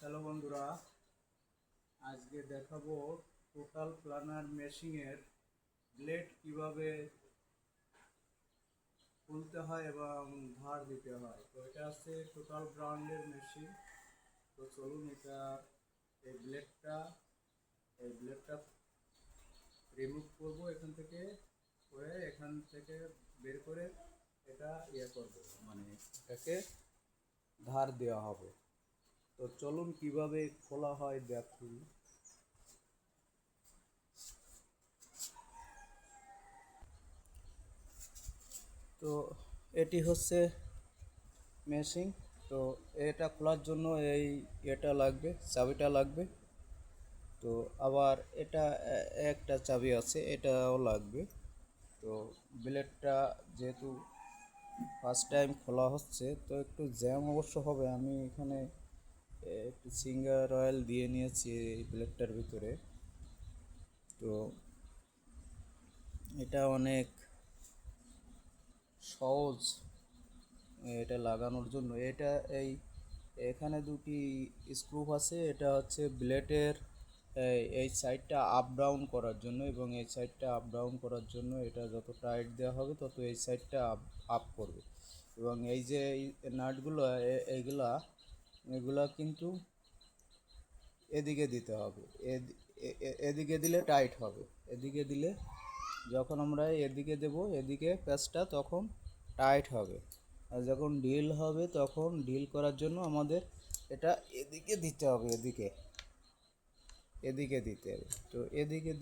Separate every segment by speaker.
Speaker 1: Hello বন্ধুরা, আজকে দেখাবো টোটাল প্ল্যানার মেশিনের ব্লেড কিভাবে খুলতে হয় এবং ধার দিতে হয়। তো এটা হচ্ছে টোটাল ব্র্যান্ডের মেশিন। তো চলুন এটা এই ব্লেডটা রিমুভ করব এখান থেকে, এখান থেকে বের করে এটা করব, মানে এটাকে ধার দেওয়া হবে। তো চলুন কিভাবে খোলা হয় দেখুন। তো এটি হচ্ছে মেশিন। তো এটা খোলার জন্য এটা লাগবে, চাবিটা লাগবে। তো আবার এটা একটা চাবি আছে, এটাও লাগবে। তো ব্লেডটা যেহেতু ফার্স্ট টাইম খোলা হচ্ছে, তো একটু জ্যাম অবশ্য হবে। আমি এখানে একটু সিঙ্গার অয়েল দিয়ে নিয়েছি এই ব্লেডটার ভিতরে। তো এটা অনেক সহজ এটা লাগানোর জন্য। এখানে দুটি স্ক্রু আছে। এটা হচ্ছে ব্লেডের এই সাইডটা আপ ডাউন করার জন্য, এবং এই সাইডটা আপ ডাউন করার জন্য এটা যত টাইট দেওয়া হবে তত এই সাইডটা আপ করবে। এবং এই যে নাটগুলো এগুলা কিন্তু এদিকে দিতে হবে। এদিকে দিলে টাইট হবে, এদিকে দিলে, যখন আমরা এদিকে দেব এদিকে প্যাচটা, তখন টাইট হবে। আর যখন ডিল হবে তখন ডিল করার জন্য আমাদের এটা এদিকে দিতে হবে, এদিকে দিতে হবে। তো এদিকে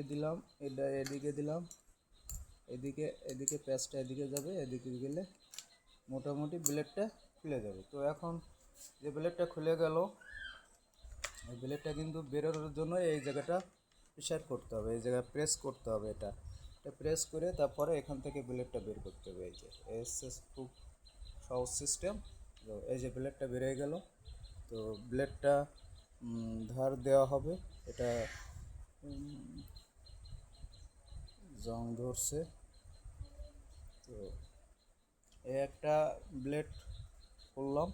Speaker 1: দিলাম, এটা এদিকে দিলাম, এদিকে প্যাচটা এদিকে যাবে, এদিকে গেলে মোটামুটি ব্লেডটা খুলে যাবে। তো এখন যে ব্লেডটা খুলে গেল, এই ব্লেডটা কিন্তু বেরোনোর জন্য এই জায়গাটা প্রেসার করতে হবে, এই জায়গায় প্রেস করতে হবে। এটা প্রেস করে তারপরে এখান থেকে ব্লেডটা বের করতে হবে। এই যে খুব সহজ সিস্টেম। তো এই যে ব্লেডটা বেরিয়ে গেল। তো ব্লেডটা ধার দেওয়া হবে। এটা জং ধরছে। তো এই একটা ব্লেড করলাম।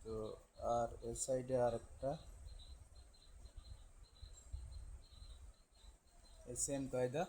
Speaker 1: তো আর এই সাইডে আর একটা, এই সেম কায়দা